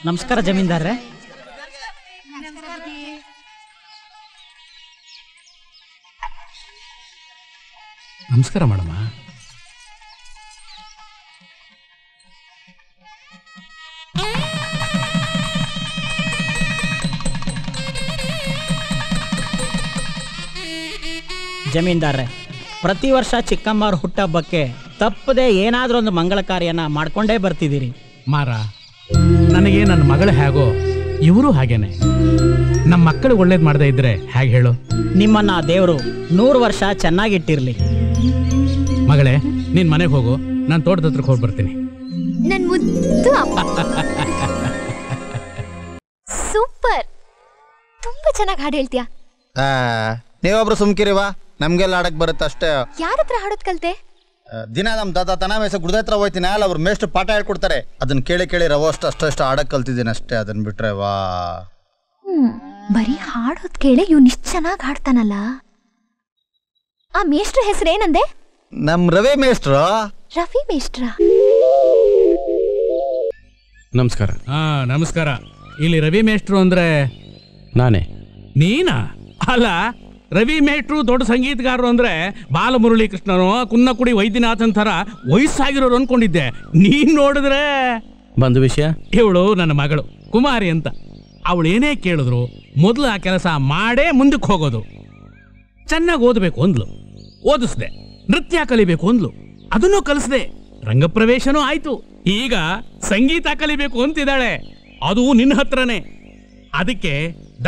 ನಮಸ್ಕಾರ ಜಮೀನ್ದಾರ್ರೆ. ನಮಸ್ಕಾರ ಮಾಡಮ್ಮ. ಜಮೀನ್ದಾರ್ರೆ, ಪ್ರತಿ ವರ್ಷ ಚಿಕ್ಕಮ್ಮವ್ರ ಹುಟ್ಟಹಬ್ಬಕ್ಕೆ ತಪ್ಪದೆ ಏನಾದ್ರೂ ಒಂದು ಮಂಗಳ ಕಾರ್ಯನ ಮಾಡ್ಕೊಂಡೇ ಬರ್ತಿದ್ದೀರಿ. ಮಾರ, ನನಗೆ ನನ್ನ ಮಗಳು ಹೇಗೋ ಇವರು ಹಾಗೇನೆ. ನಮ್ಮ ಮಕ್ಕಳು ಒಳ್ಳೇದು ಮಾಡದೇ ಇದ್ರೆ ಹೇಗೆ ಹೇಳು? ನಿಮ್ಮನ್ನ ದೇವರು 100 ವರ್ಷ ಚೆನ್ನಾಗಿಟ್ಟಿರ್ಲಿ. ಮಗಳೇ, ನೀನ್ ಮನೆಗೆ ಹೋಗು, ನಾನು ತೋಟದ ಹತ್ರಕ್ಕೆ ಹೋಗಿ ಬರ್ತೀನಿ. ನನ್ ಮುದ್ದು ಸೂಪರ್, ತುಂಬಾ ಚೆನ್ನಾಗಿ ಹಾಡು ಹೇಳ್ತೀಯಾ. ನೀವೊಬ್ರು ಸುಮ್ಕಿರಿವಾ, ನಮ್ಗೆಲ್ಲ ಆಡಕ್ ಬರುತ್ತೆ ಅಷ್ಟೇ. ಯಾರ ಹತ್ರ ಹಾಡೋದ್ ಕಲ್ತೆ? ದಿನ ನಮ್ ದಾದಾ ತನ ಮೇಸ ಗುಡ್ದ ಹತ್ರ ಹೋಯ್ತೀನಿ, ಅಲ್ಲ ಅವ್ರು ಮೇಷ್ಟು ಪಾಠ ಹೇಳ್ಕೊಡ್ತಾರೆ, ಅದನ್ನ ಕೇಳಿ ಕೇಳಿ ರವ ಅಷ್ಟು ಆಡಕ್ ಕಲ್ತಿದ್ದೀನಿ ಅಷ್ಟೇ. ಅದನ್ನ ಬಿಟ್ರೆ ವಾ ಬರೀ ಹಾಡೋದ್ ಕೇಳಿ ಇವ್ನು ಇಷ್ಟು ಚೆನ್ನಾಗಿ ಹಾಡ್ತಾನಲ್ಲ. ಆ ಮೇಷ್ಟ್ರ ಹೆಸರೇನಂದೆ? ನಮ್ ರವಿ ಮೇಷ್ಟ್ರು. ರವಿ ಮೇಷ್ಟ್ರ? ನಮಸ್ಕಾರ. ನಮಸ್ಕಾರ. ಇಲ್ಲಿ ರವಿ ಮೇಷ್ಟ್ರು ಅಂದ್ರೆ ನಾನೇ. ನೀನಾ? ಅಲ್ಲ, ರವಿ ಮೇಷ್ಟ್ರು ದೊಡ್ಡ ಸಂಗೀತಗಾರರು ಅಂದ್ರೆ ಬಾಲಮುರಳಿ ಕೃಷ್ಣರು, ಕುನ್ನಕುಡಿ ವೈದ್ಯನಾಥನ್ ಥರ ವಯಸ್ಸಾಗಿರೋರು ಅನ್ಕೊಂಡಿದ್ದೆ. ನೀನ್ ನೋಡಿದ್ರೆ ಬಂದು ವಿಷಯ. ಇವಳು ನನ್ನ ಮಗಳು ಕುಮಾರಿ ಅಂತ. ಅವಳು ಏನೇ ಕೇಳಿದ್ರು ಮೊದಲು ಆ ಕೆಲಸ ಮಾಡೇ ಮುಂದಕ್ಕೆ ಹೋಗೋದು. ಚೆನ್ನಾಗಿ ಓದಬೇಕು ಅಂದ್ಲು, ಓದಿಸ್ದೆ. ನೃತ್ಯ ಕಲಿಬೇಕು ಅಂದ್ಲು, ಅದನ್ನು ಕಲಿಸ್ದೆ. ರಂಗಪ್ರವೇಶನೂ ಆಯ್ತು. ಈಗ ಸಂಗೀತ ಕಲಿಬೇಕು ಅಂತಿದ್ದಾಳೆ, ಅದು ನಿನ್ನ ಹತ್ರನೇ. ಅದಕ್ಕೆ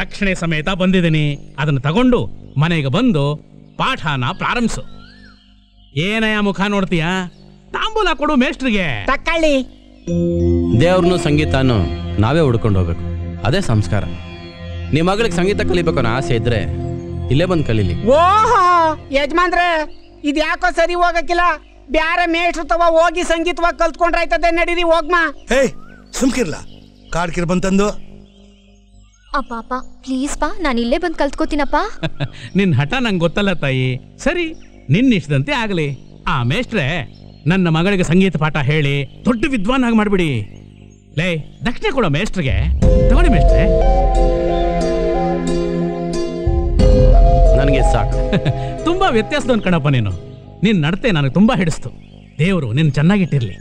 ದಕ್ಷಿಣೆ ಸಮೇತ ಬಂದಿದ್ದೀನಿ. ಅದನ್ನು ತಗೊಂಡು ಮನೆಗೆ ಬಂದು ಪಾಠನ ಪ್ರಾರಂಭಿಸು. ಏನಯ್ಯ ಮುಖ ನೋಡ್ತೀಯ? ತಾಂಬೂಲ ಕೊಡು ಮೇಷ್ಟ್ರಿಗೆ. ತಕ್ಕಳ್ಳಿ. ದೇವ್ರನ್ನು ಸಂಗೀತನೂ ನಾವೇ ಹುಡ್ಕೊಂಡು ಹೋಗ್ಬೇಕು, ಅದೇ ಸಂಸ್ಕಾರ. ನಿಮ್ಮ ಮಗಳಿಗೆ ಸಂಗೀತ ಕಲಿಬೇಕು ಅನ್ನೋ ಆಸೆ ಇದ್ರೆ ಇಲ್ಲೇ ಬಂದು ಕಲೀಲಿ. ಓಹೋ ಯಜಮಾನ್ರೆ, ಇದು ಯಾಕೋ ಸರಿ ಹೋಗಕ್ಕಿಲ್ಲ. ಬ್ಯಾರೆ ಮೇಷ್ಟ್ರು ತವ ಹೋಗಿ ಸಂಗೀತವಾಗಿ ಕಲ್ತ್ಕೊಂಡ್ರಾಯ್ತದೆ. ನಡೀರಿ ಹೋಗ್ಮಾ. ಹೇ ಸುಮ್ಕಿರ್ಲ, ಕಾಡ್ಕಿರ್ ಬಂತಂದು. ಅಪ್ಪ ಪ್ಲೀಸ್ ಪಾ, ನಾನು ಇಲ್ಲೇ ಬಂದು ಕಲ್ತ್ಕೋತೀನಪ್ಪ. ನಿನ್ ಹಠ ನಂಗೆ ಗೊತ್ತಲ್ಲ ತಾಯಿ. ಸರಿ, ನಿನ್ನ ಇಷ್ಟದಂತೆ ಆಗಲಿ. ಆ ಮೇಷ್ಟ್ರೆ ನನ್ನ ಮಗಳಿಗೆ ಸಂಗೀತ ಪಾಠ ಹೇಳಿ ದೊಡ್ಡ ವಿದ್ವಾನ್ ಆಗಿ ಮಾಡ್ಬಿಡಿ. ಲೇ, ದಕ್ಷಿಣೆ ಕೊಡೋ ಮೇಷ್ಟ್ರಿಗೆ. ತಗೊಳ್ಳಿ ಮೇಷ್ಟ್ರೆ. ನನಗೆ ಸಾಕು. ತುಂಬಾ ವ್ಯತ್ಯಾಸದವನ್ ಕಣಪ್ಪ ನೀನು. ನಿನ್ ನಡತೆ ನನಗೆ ತುಂಬಾ ಹಿಡಿಸ್ತು. ದೇವರು ನಿನ್ ಚೆನ್ನಾಗಿಟ್ಟಿರ್ಲಿ.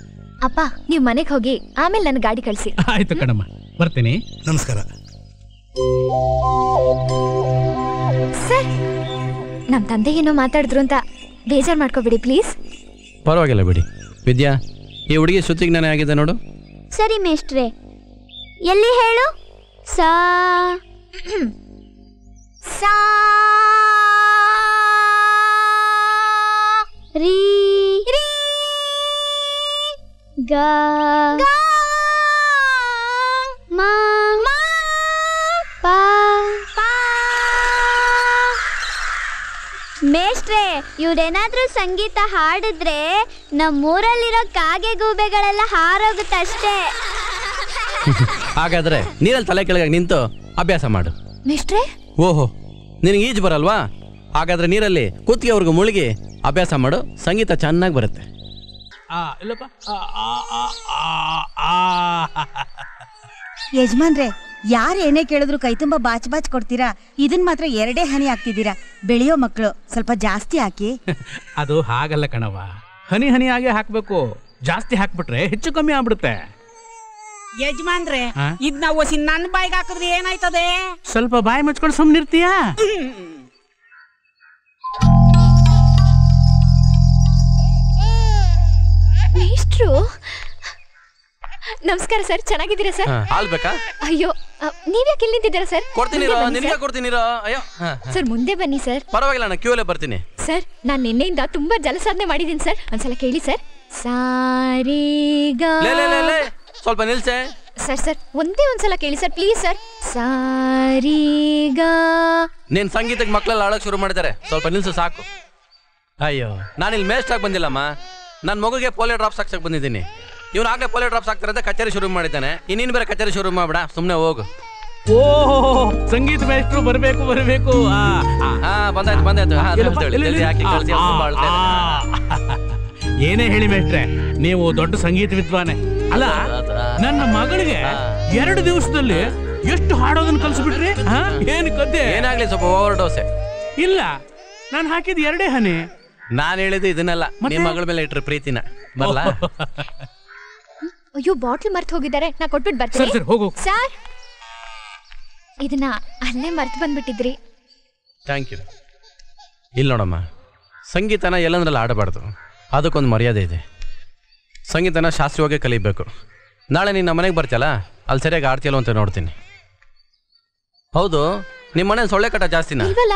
ಅಪ್ಪ, ನೀವು ಮನೆಗೆ ಹೋಗಿ ಆಮೇಲೆ ನನ್ನ ಗಾಡಿ ಕಳಿಸಿ. ಆಯ್ತು ಕಣಮ್ಮ, ಬರ್ತೀನಿ. ನಮಸ್ಕಾರ. ಸರ್, ನಮ್ ತಂದೆ ಏನೋ ಮಾತಾಡಿದ್ರು ಅಂತ ಬೇಜಾರ್ ಮಾಡ್ಕೋಬಿಡಿ ಪ್ಲೀಸ್. ಪರವಾಗಿಲ್ಲ ಬಿಡಿ. ವಿದ್ಯಾ, ಈ ಹುಡುಗಿ ಶ್ರುತಿಜ್ಞಾನ ಆಗಿದೆ ನೋಡು. ಸರಿ ಮೇಷ್ಟ್ರೆ, ಎಲ್ಲಿ ಹೇಳು? ಸಾ ಸಾ ರೀ ಗಾ ಮಾ ಪಾ. ಮೇಷ್ಟ್ರೆ, ಇವ್ರೇನಾದ್ರೂ ಸಂಗೀತ ಹಾಡಿದ್ರೆ ನಮ್ಮೂರಲ್ಲಿರೋ ಕಾಗೆ ಗೂಬೆಗಳೆಲ್ಲ ಹಾರೋಗುತ್ತಷ್ಟೇ. ಹಾಗಾದ್ರೆ ನೀರಲ್ಲಿ ತಲೆ ಕೆಳಗೆ ನಿಂತು ಅಭ್ಯಾಸ ಮಾಡು. ಮೇಷ್ಟ್ರೆ, ಓಹೋ, ನಿನಗೆ ಈಜು ಬರಲ್ವಾ? ಹಾಗಾದ್ರೆ ನೀರಲ್ಲಿ ಕುತ್ತಿಗೆವರೆಗೂ ಮುಳುಗಿ ಅಭ್ಯಾಸ ಮಾಡು, ಸಂಗೀತ ಚೆನ್ನಾಗಿ ಬರುತ್ತೆ. ಯಜಮಾನ್ರೆ, ಯಾರು ಏನೇ ಕೇಳಿದ್ರು ಕೈ ತುಂಬಾ ಬಾಚ್ ಬಾಚ್ ಕೊಡ್ತೀರಾ. ಇದನ್ ಮಾತ್ರ 2 ಹನಿ ಹಾಕ್ತಿದ್ದೀರಾ. ಬೆಳೆಯೋ ಮಕ್ಕಳು, ಸ್ವಲ್ಪ ಜಾಸ್ತಿ ಹಾಕಿ. ಅದು ಹಾಗಲ್ಲ ಕಣವ, ಹನಿ ಹನಿಯಾಗೆ ಹಾಕ್ಬೇಕು. ಜಾಸ್ತಿ ಹಾಕ್ಬಿಟ್ರೆ ಹೆಚ್ಚು ಕಮ್ಮಿ ಆಗ್ಬಿಡುತ್ತೆ. ಯಜಮಾನ್ರೆ, ಇದ್ ನಾವು ಒಸಿ ನನ್ನ ಬಾಯಿಗೆ ಹಾಕಿದ್ರೆ ಏನಾಯ್ತದೆ? ಸ್ವಲ್ಪ ಬಾಯಿ ಮುಚ್ಕೊಂಡು ಸುಮ್ಮನಿರ್ತೀಯಾ? ಮೇಷ್ಟ್ರು ನಮಸ್ಕಾರ ಸರ್, ಚೆನ್ನಾಗಿದ್ದೀರಾ ಸರ್? ಹಾಲ್ ಬೇಕಾ? ಅಯ್ಯೋ, ನೀವ್ಯಾಕೆ ಇಲ್ಲಿ ನಿಂತಿದ್ದೀರಾ ಸರ್? ನಿನಗೆ ಕೊಡ್ತೀನಿರೋ. ಅಯ್ಯೋ ಸರ್, ಮುಂದೆ ಬನ್ನಿ ಸರ್. ಪರವಾಗಿಲ್ಲ, ನಾನು ಕ್ಯೂಲೇ ಬರ್ತೀನಿ. ಸರ್, ನಾನು ನಿನ್ನೆಯಿಂದ ತುಂಬಾ ಜಲಸಾಧನೆ ಮಾಡಿದ್ದೀನಿ ಸರ್. ಒಂದ್ಸಲ ಕೇಳಿ ಸರ್. ಸಾರಿಗಾ. ಸ್ವಲ್ಪ ನಿಲ್ಸೆ ಸರ್. ಸರ್, ಒಂದ್ಸಲ ಕೇಳಿ ಸರ್, ಪ್ಲೀಸ್ ಸರ್. ಸಾರಿಗಾ. ನೀನ್ ಸಂಗೀತಕ್ಕೆ ಮಕ್ಕಳೆಲ್ಲ ಆಳಕ್ ಶುರು ಮಾಡಿದ್ದಾರೆ, ಸ್ವಲ್ಪ ನಿಲ್ಸು ಸಾಕು. ಅಯ್ಯೋ, ನಾನಿಲ್ಲಿ ಮೇಸ್ಟ್ ಆಗಿ ಬಂದಿಲ್ಲಮ್ಮ, ನನ್ನ ಮಗುಗೆ ಪೋಲಿಯೋ ಡ್ರಾಪ್ಸ್ ಹಾಕ್ಸಕ್ ಬಂದಿದ್ದೀನಿ. ಇವನು ಆಗ್ಲೇ ಪೋಲಿಯೋ ಡ್ರಾಪ್ಸ್ ಹಾಕ್ತಾರೆ, ಕಚೇರಿ ಶುರು ಮಾಡಿದ್ದಾನೆ. ಇನ್ನೇನು ಬೇರೆ ಕಚೇರಿ ಶುರು ಮಾಡ್ಬೇಡ, ಸುಮ್ಮನೆ ಹೋಗು. ಓಹೋ, ಸಂಗೀತ ಮೇಷ್ಟ್ರು ಬರಬೇಕು. ಏನೇ ಹೇಳಿ ಮೇಷ್ಟ್ರೆ, ನೀವು ದೊಡ್ಡ ಸಂಗೀತ ವಿದ್ವಾನೆ ಅಲ್ಲ. ನನ್ನ ಮಗಳಿಗೆ 2 ದಿವಸದಲ್ಲಿ ಎಷ್ಟು ಹಾಡೋದನ್ನ ಕಲ್ಸ್ಬಿಟ್ರಿ? ಏನ್ ಕತೆ? ಏನಾಗ್ಲಿ ಸ್ವಲ್ಪ ಓವರ್ ಡೋಸೆ. ಇಲ್ಲ, ನಾನು ಹಾಕಿದ 2 ಹನಿ. ನಾನು ಹೇಳಿದ್ದು ಇದನ್ನೆಲ್ಲ, ನಿಮ್ಮ ಮಗಳ ಮೇಲೆ ಇಟ್ರೆ ಪ್ರೀತಿನ. ಬರ್ಲಾ? ಅಯ್ಯೋ, ಬಾಟ್ಲ್ ಮರ್ತು ಹೋಗಿದ್ದಾರೆ, ನಾ ಕೊಟ್ಬಿಟ್ಟು ಬರ್ತೀನಿ. ಸರಿ ಹೋಗು. ಸರ್, ಇದನ್ನ ಅಲ್ಲೇ ಮರ್ತು ಬಂದ್ಬಿಟ್ಟಿದ್ರಿ. Thank you. ಇಲ್ಲಿ ನೋಡಮ್ಮ, ಸಂಗೀತನ ಎಲ್ಲಂದ್ರಲ್ಲಿ ಆಡಬಾರ್ದು, ಅದಕ್ಕೊಂದು ಮರ್ಯಾದೆ ಇದೆ. ಸಂಗೀತನ ಶಾಸ್ತ್ರೀಯವಾಗಿ ಕಲಿಬೇಕು. ನಾಳೆ ನೀನು ನಮ್ಮ ಮನೆಗೆ ಬರ್ತೀಯಲ್ಲ, ಅಲ್ಲಿ ಸರಿಯಾಗಿ ಆಡ್ತೀಯಲ್ಲ ಅಂತ ನೋಡ್ತೀನಿ. ಹೌದು, ನಿಮ್ಮ ಮನೆ ಸೊಳ್ಳೆ ಕಟ್ಟ ಜಾಸ್ತಿನಾ? ಇಲ್ವಲ್ಲ,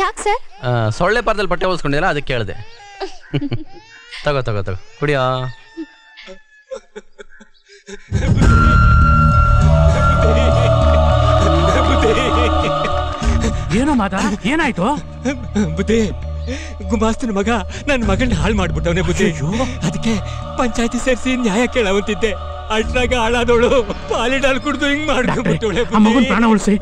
ಯಾಕೆ ಸರ್? ಸೊಳ್ಳೆ ಪಾರದಲ್ಲಿ ಬಟ್ಟೆ ಹೊಲ್ಸ್ಕೊಂಡಿಲ್ಲ, ಅದಕ್ಕೆ ಕೇಳಿದೆ. ತಗೋ ತಗೋ ತಗೋ, ಕುಡಿಯೋ. ಏನೋ ಮಾತಾ, ಏನಾಯ್ತು? ಬುದ್ಧಿ, ಗುಮಾಸ್ತನ ಮಗ ನನ್ನ ಮಗನ ಹಾಳು ಮಾಡ್ಬಿಟ್ಟವನೇ ಬುದ್ಧಿ. ಅದಕ್ಕೆ ಪಂಚಾಯತಿ ಸೇರಿಸಿ ನ್ಯಾಯ ಕೇಳವಂತಿದ್ದೆ. ಅಷ್ಟ್ರಾಗ ಹಾಳಾದವಳು ಪಾಲಿಡಾಲ್ ಕುಡ್ದು ಹಿಂಗ್ ಮಾಡ್ಕೊಂಡ್ಬಿಟ್ಟವಳೆ. ಆ ಮಗನ ಪ್ರಾಣ ಉಳಿಸಿ.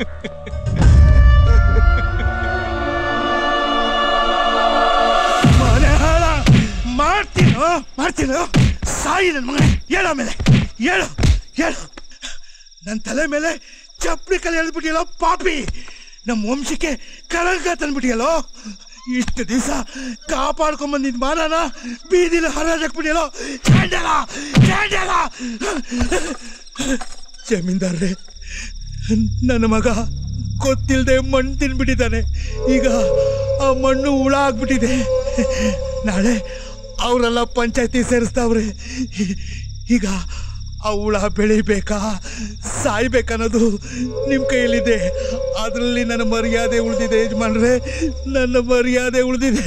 ಮಾಡ್ತೀನೋ ಸಾಯಿ ನನ್ನ ಮಗನೇ. ಹೇಳ ಮೇಲೆ ಹೇಳು ಹೇಳು. ನನ್ನ ತಲೆ ಮೇಲೆ ಚಪ್ಪಲಿ ಕಲೆ ಎಳ್ಬಿಟ್ಟಿಯಲ್ಲೋ ಪಾಪಿ. ನಮ್ಮ ವಂಶಕ್ಕೆ ಕಳಂಕ ತಂದ್ಬಿಟ್ಟಿಯಲ್ಲೋ. ಇಷ್ಟು ದಿವಸ ಕಾಪಾಡ್ಕೊಂಬಂದಿದ್ ಮಾನನ ಬೀದಿಲಿ ಹರಾಜಾಕ್ಬಿಟ್ಟಿಯಲ್ಲೋ. ಜಮೀನ್ದಾರ್ರೆ, ನನ್ನ ಮಗ ಗೊತ್ತಿಲ್ಲದೆ ಮಣ್ಣು ತಿನ್ಬಿಟ್ಟಿದ್ದಾನೆ. ಈಗ ಆ ಮಣ್ಣು ಹುಳ ಆಗ್ಬಿಟ್ಟಿದೆ. ನಾಳೆ ಅವರೆಲ್ಲ ಪಂಚಾಯತಿ ಸೇರಿಸ್ತಾವ್ರೆ. ಈಗ ಆ ಹುಳ ಬೆಳಿಬೇಕಾ ಸಾಯ್ಬೇಕನ್ನೋದು ನಿಮ್ಮ ಕೈಯಲ್ಲಿದೆ. ಅದರಲ್ಲಿ ನನ್ನ ಮರ್ಯಾದೆ ಉಳಿದಿದೆ ಯಜಮಾನ್ರೆ, ನನ್ನ ಮರ್ಯಾದೆ ಉಳಿದಿದೆ.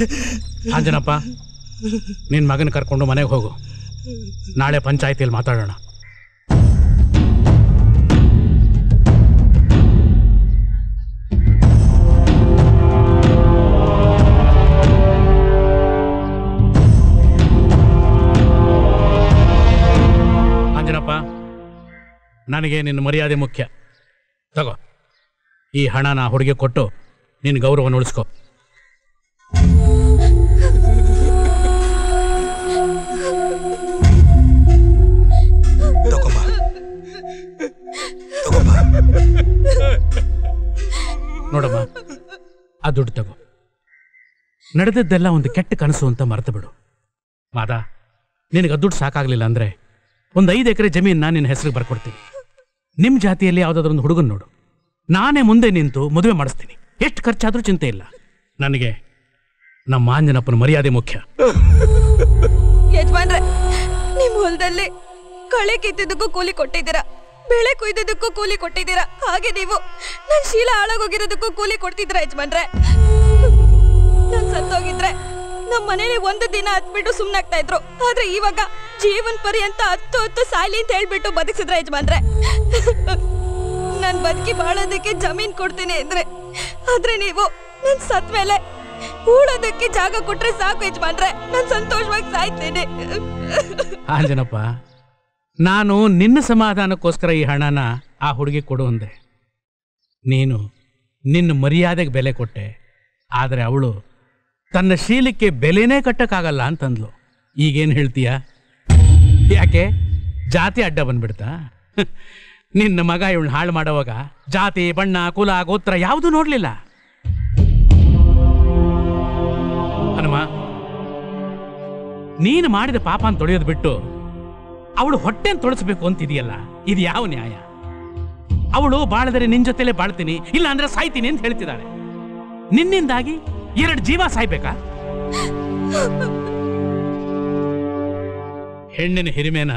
ಆಂಜನಪ್ಪ, ನಿನ್ನ ಮಗನ ಕರ್ಕೊಂಡು ಮನೆಗೆ ಹೋಗು. ನಾಳೆ ಪಂಚಾಯತಿಯಲ್ಲಿ ಮಾತಾಡೋಣ. ಆಂಜನಪ್ಪ, ನನಗೆ ನಿನ್ನ ಮರ್ಯಾದೆ ಮುಖ್ಯ. ತಗೋ, ಈ ಹಣನ ಹುಡುಗಿ ಕೊಟ್ಟು ನಿನ್ನ ಗೌರವವನ್ನು ಉಳಿಸ್ಕೊ. ನೋಡಮ್ಮ, ಆ ದುಡ್ಡು ತಗೋ. ನಡೆದದ್ದೆಲ್ಲ ಒಂದು ಕೆಟ್ಟ ಕನಸು ಅಂತ ಮರೆತು ಬಿಡು. ಮಾದಾ, ನಿನಗೆ ದುಡ್ಡು ಸಾಕಾಗ್ಲಿಲ್ಲ ಅಂದ್ರೆ ಒಂದು 5 ಎಕರೆ ಜಮೀನ ನಿನ್ನ ಹೆಸರಿಗೆ ಬರ್ಕೊಡ್ತೀನಿ. ನಿಮ್ಮ ಜಾತಿಯಲ್ಲಿ ಯಾವುದಾದ್ರೂ ಒಂದು ಹುಡುಗನ್ ನೋಡು, ನಾನೇ ಮುಂದೆ ನಿಂತು ಮದುವೆ ಮಾಡಿಸ್ತೀನಿ. ಎಷ್ಟು ಖರ್ಚಾದ್ರೂ ಚಿಂತೆ ಇಲ್ಲ. ನನಗೆ ನಮ್ಮ ಆಂಜನಪ್ಪನ ಮರ್ಯಾದೆ ಮುಖ್ಯ. ಯಜಮಾನ್ರೆ, ನಿಮ್ಮ ಹೊಲದಲ್ಲಿ ಕಳೆ ಕಿತ್ತಿದ್ದಕ್ಕೂ ಕೂಲಿ ಕೊಟ್ಟಿದ್ದೀರಾ, ಬೆಳೆ ಕುಯ್ದಿದ್ದಕ್ಕೂ ಕೂಲಿ ಕೊಟ್ಟಿದ್ದೀರಾ. ಹಾಗೆ ನೀವು ನನ್ನ ಶೀಲ ಹಾಳಾಗೋಗಿರೋದಕ್ಕೂ ಕೂಲಿ ಕೊಡ್ತಿದ್ದೀರಾ ಯಜಮಾನ್ರೆ. ನಾನು ಸತ್ತೋಗಿದ್ರೆ ನಮ್ಮ ಮನೇಲಿ 1 ದಿನ ಹತ್ಬಿಟ್ಟು ಸುಮ್ಮನಾಗ್ತಾ ಇದ್ರು. ಆದ್ರೆ ಇವಾಗ ಜೀವನ್ ಪರ್ಯಂತ 10 ಸಾಯ್ಲಿ ಅಂತ ಹೇಳ್ಬಿಟ್ಟು ಬದುಕಿಸಿದ್ರೆ ಯಜಮಾನ್ರೆ. ನಾನು ಬದುಕಿ ಬಾಳೋದಕ್ಕೆ ಜಮೀನ್ ಕೊಡ್ತೀನಿ ಅಂದ್ರೆ, ಆದ್ರೆ ನೀವು ನನ್ ಸತ್ ಮೇಲೆ ಹೂಳೋದಕ್ಕೆ ಜಾಗ ಕೊಟ್ರೆ ಸಾಕು ಯಜಮಾನ್ರೆ. ನಾನು ಸಂತೋಷವಾಗಿ ಸಾಯ್ತೀನಿ. ಆಂಜನಪ್ಪ, ನಾನು ನಿನ್ನ ಸಮಾಧಾನಕ್ಕೋಸ್ಕರ ಈ ಹಣನ ಆ ಹುಡುಗಿ ಕೊಡು ಅಂದೆ. ನೀನು ನಿನ್ನ ಮರ್ಯಾದೆಗೆ ಬೆಲೆ ಕೊಟ್ಟೆ. ಆದರೆ ಅವಳು ತನ್ನ ಶೀಲಕ್ಕೆ ಬೆಲೆನೇ ಕಟ್ಟಕ್ಕಾಗಲ್ಲ ಅಂತಂದ್ಲು. ಈಗೇನು ಹೇಳ್ತೀಯ? ಯಾಕೆ ಜಾತಿ ಅಡ್ಡ ಬಂದ್ಬಿಡ್ತಾ? ನಿನ್ನ ಮಗ ಇವಳನ್ನ ಹಾಳು ಮಾಡೋವಾಗ ಜಾತಿ, ಬಣ್ಣ, ಕುಲ, ಗೋತ್ರ ಯಾವುದೂ ನೋಡ್ಲಿಲ್ಲ. ಹನುಮ, ನೀನು ಮಾಡಿದ ಪಾಪನ ತೊಳೆಯೋದು ಬಿಟ್ಟು ಅವಳು ಹೊಟ್ಟೆನ್ ತೊಳಸ್ಬೇಕು ಅಂತಿದೆಯಲ್ಲ, ಇದು ಯಾವ ನ್ಯಾಯ? ಅವಳು ಬಾಳದರೆ ನಿನ್ ಜೊತೆಲೆ ಬಾಳ್ತೀನಿ, ಇಲ್ಲ ಅಂದ್ರೆ ಸಾಯ್ತೀನಿ ಅಂತ ಹೇಳ್ತಿದ್ದಾಳೆ. ನಿನ್ನಿಂದಾಗಿ 2 ಜೀವ ಸಾಯ್ಬೇಕಾ? ಹೆಣ್ಣಿನ ಹಿರಿಮೆನ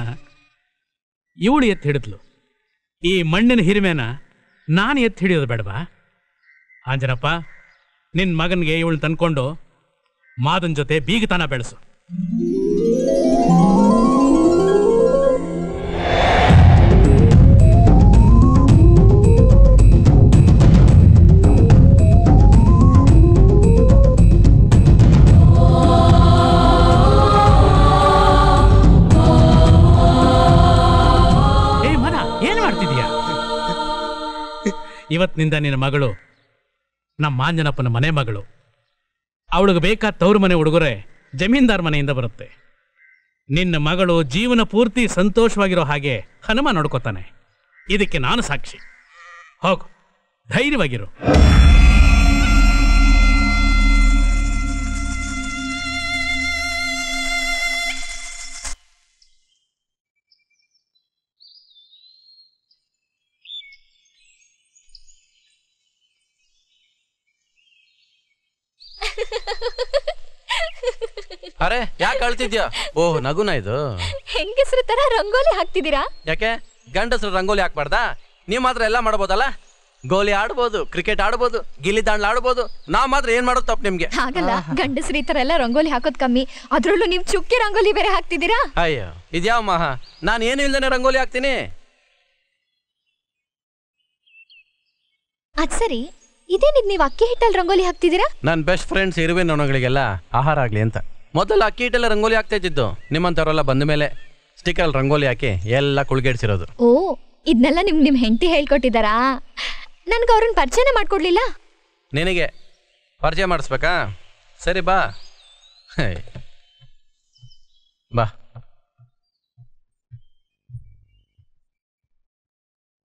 ಇವಳು ಎತ್ತಿ ಹಿಡಿದ್ಲು, ಈ ಮಣ್ಣಿನ ಹಿರಿಮೆನ ನಾನು ಎತ್ತಿ ಹಿಡಿಯೋದು ಬೇಡವಾ? ಆಂಜನಪ್ಪ, ನಿನ್ನ ಮಗನಿಗೆ ಇವಳನ್ನ ತಂದ್ಕೊಂಡು ಮಾದನ್ ಜೊತೆ ಬೀಗತನ ಬೆಳೆಸು. ಇವತ್ತಿನಿಂದ ನಿನ್ನ ಮಗಳು ನಮ್ಮ ಆಂಜನಪ್ಪನ ಮನೆ ಮಗಳು. ಅವಳಿಗೆ ಬೇಕಾದ ತವರು ಮನೆ ಉಡುಗೊರೆ ಜಮೀನ್ದಾರ್ ಮನೆಯಿಂದ ಬರುತ್ತೆ. ನಿನ್ನ ಮಗಳು ಜೀವನ ಪೂರ್ತಿ ಸಂತೋಷವಾಗಿರೋ ಹಾಗೆ ಹನುಮ ನೋಡ್ಕೋತಾನೆ. ಇದಕ್ಕೆ ನಾನು ಸಾಕ್ಷಿ. ಹೋಗು, ಧೈರ್ಯವಾಗಿರು. ಅರೆ ಯಾಕೆ ಅಳ್ತಿದ್ಯಾ? ಓಹ್, ನಗುನ ಇದು? ಹೆಂಗಸ್ರ ತರ ರಂಗೋಲಿ ಹಾಕ್ತಿದ್ದೀರಾ? ಯಾಕೆ ಗಂಡಸ್ರು ರಂಗೋಲಿ ಹಾಕ್ಬಾರ್ದಾ? ನೀವು ಮಾತ್ರ ಎಲ್ಲ ಮಾಡ್ಬೋದಲ್ಲ. ಗೋಲಿ ಆಡ್ಬೋದು, ಕ್ರಿಕೆಟ್ ಆಡ್ಬೋದು, ಗಿಲ್ಲಿ ದಾಂಡ್ಲ ಆಡ್ಬೋದು. ನಾವ್ ಮಾತ್ರ ಏನ್ ಮಾಡೋದು ತಪ್ಪು ನಿಮ್ಗೆ? ಹಾಗಲ್ಲ, ಗಂಡಸ್ರ ಈ ತರ ಎಲ್ಲ ರಂಗೋಲಿ ಹಾಕೋದ್ ಕಮ್ಮಿ, ಅದ್ರಲ್ಲೂ ನೀವು ಚುಕ್ಕಿ ರಂಗೋಲಿ ಬೇರೆ ಹಾಕ್ತಿದ್ದೀರಾ. ಅಯ್ಯೋ, ಇದ್ಯಾವ ಮಹಾ, ನಾನು ಏನು ಇಲ್ದೇನೆ ರಂಗೋಲಿ ಹಾಕ್ತೀನಿ. ಅದ್ ಸರಿ, ಇದೇನಿದ್ ನೀವು ಅಕ್ಕಿ ಹಿಟ್ಟಲ್ಲಿ ರಂಗೋಲಿ ಹಾಕ್ತಿದ್ದೀರಾ? ನನ್ನ ಬೆಸ್ಟ್ ಫ್ರೆಂಡ್ಸ್ ಇರುವೆ ನೊಣಗಳಿಗೆಲ್ಲ ಆಹಾರ ಆಗ್ಲಿ ಅಂತ ಮೊದಲು ಅಕ್ಕಿ ಹಿಟ್ಟೆಲ್ಲ ರಂಗೋಲಿ ಹಾಕ್ತಾ ಇದ್ದಿದ್ದು. ನಿಮ್ಮಂತವರೆಲ್ಲ ಬಂದ ಮೇಲೆ ಸ್ಟಿಕರ್ ರಂಗೋಲಿ ಹಾಕಿ ಎಲ್ಲ ಕುಳ್ಗೇಡ್ಸಿರೋದು. ಓ, ಇದನ್ನೆಲ್ಲ ನಿಮ್ ಹೆಂಡತಿ ಹೇಳ್ಕೊಟ್ಟಿದ್ದಾರಾ? ನನ್ಗೆ ಅವ್ರನ್ನ ಪರಿಚಯನೇ ಮಾಡ್ಕೊಡ್ಲಿಲ್ಲ. ನಿನಗೆ ಪರಿಚಯ ಮಾಡಿಸ್ಬೇಕಾ? ಸರಿ ಬಾ. ಬಾ.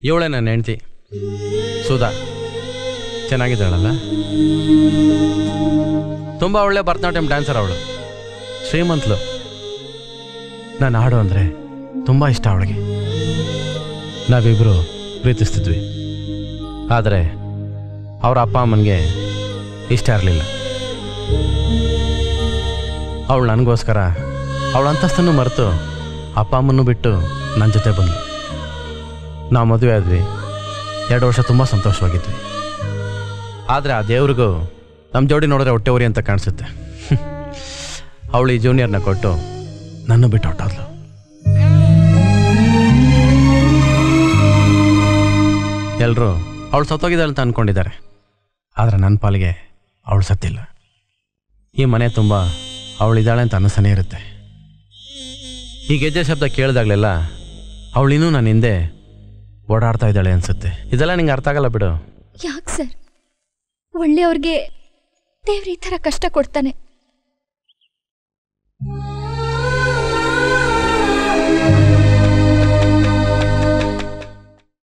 ಇವಳೆ ನನ್ನ ಹೆಂಡ್ತಿ ಸುಧಾ. ಚೆನ್ನಾಗಿದ್ದಾಳಲ್ಲ? ತುಂಬ ಒಳ್ಳೆ ಭರತನಾಟ್ಯಂ ಡ್ಯಾನ್ಸರ್ ಅವಳು. ಶ್ರೀಮಂತಲು. ನಾನು ಹಾಡು ಅಂದರೆ ತುಂಬ ಇಷ್ಟ ಅವಳಿಗೆ. ನಾವಿಬ್ಬರು ಪ್ರೀತಿಸ್ತಿದ್ವಿ. ಆದರೆ ಅವರ ಅಪ್ಪ ಅಮ್ಮನಿಗೆ ಇಷ್ಟ ಇರಲಿಲ್ಲ. ಅವಳು ನನಗೋಸ್ಕರ ಅವಳ ಅಂತಸ್ತನ್ನು ಮರೆತು ಅಪ್ಪ ಅಮ್ಮನೂ ಬಿಟ್ಟು ನನ್ನ ಜೊತೆ ಬಂದು ನಾವು ಮದುವೆ ಆದ್ವಿ. 2 ವರ್ಷ ತುಂಬ ಸಂತೋಷವಾಗಿದ್ವಿ. ಆದರೆ ಆ ದೇವ್ರಿಗೂ ನಮ್ಮ ಜೋಡಿ ನೋಡಿದ್ರೆ ಹೊಟ್ಟೆ ಉರಿ ಅಂತ ಕಾಣಿಸುತ್ತೆ. ಅವಳು ಈ ಜೂನಿಯರ್ನ ಕೊಟ್ಟು ನನ್ನ ಬಿಟ್ಟು ಹೊಟ್ಟೋದ್ಲು. ಎಲ್ಲರೂ ಅವಳು ಸತ್ತೋಗಿದ್ದಾಳೆ ಅಂತ ಅಂದ್ಕೊಂಡಿದ್ದಾರೆ. ಆದರೆ ನನ್ನ ಪಾಲಿಗೆ ಅವಳು ಸತ್ತಿಲ್ಲ. ಈ ಮನೆ ತುಂಬ ಅವಳಿದ್ದಾಳೆ ಅಂತ ಅನಿಸನೇ ಇರುತ್ತೆ. ಈ ಗೆಜ್ಜೆ ಶಬ್ದ ಕೇಳಿದಾಗಲೆಲ್ಲ ಅವಳಿನ್ನೂ ನನ್ನ ಹಿಂದೆ ಓಡಾಡ್ತಾ ಇದ್ದಾಳೆ ಅನ್ಸುತ್ತೆ. ಇದೆಲ್ಲ ನಿಂಗೆ ಅರ್ಥ ಆಗಲ್ಲ ಬಿಡು. ಯಾಕೆ ಸರ್, ಒಳ್ಳೆಯವ್ರಿಗೆ ದೇವ್ರ ಈ ಥರ ಕಷ್ಟ ಕೊಡ್ತಾನೆ.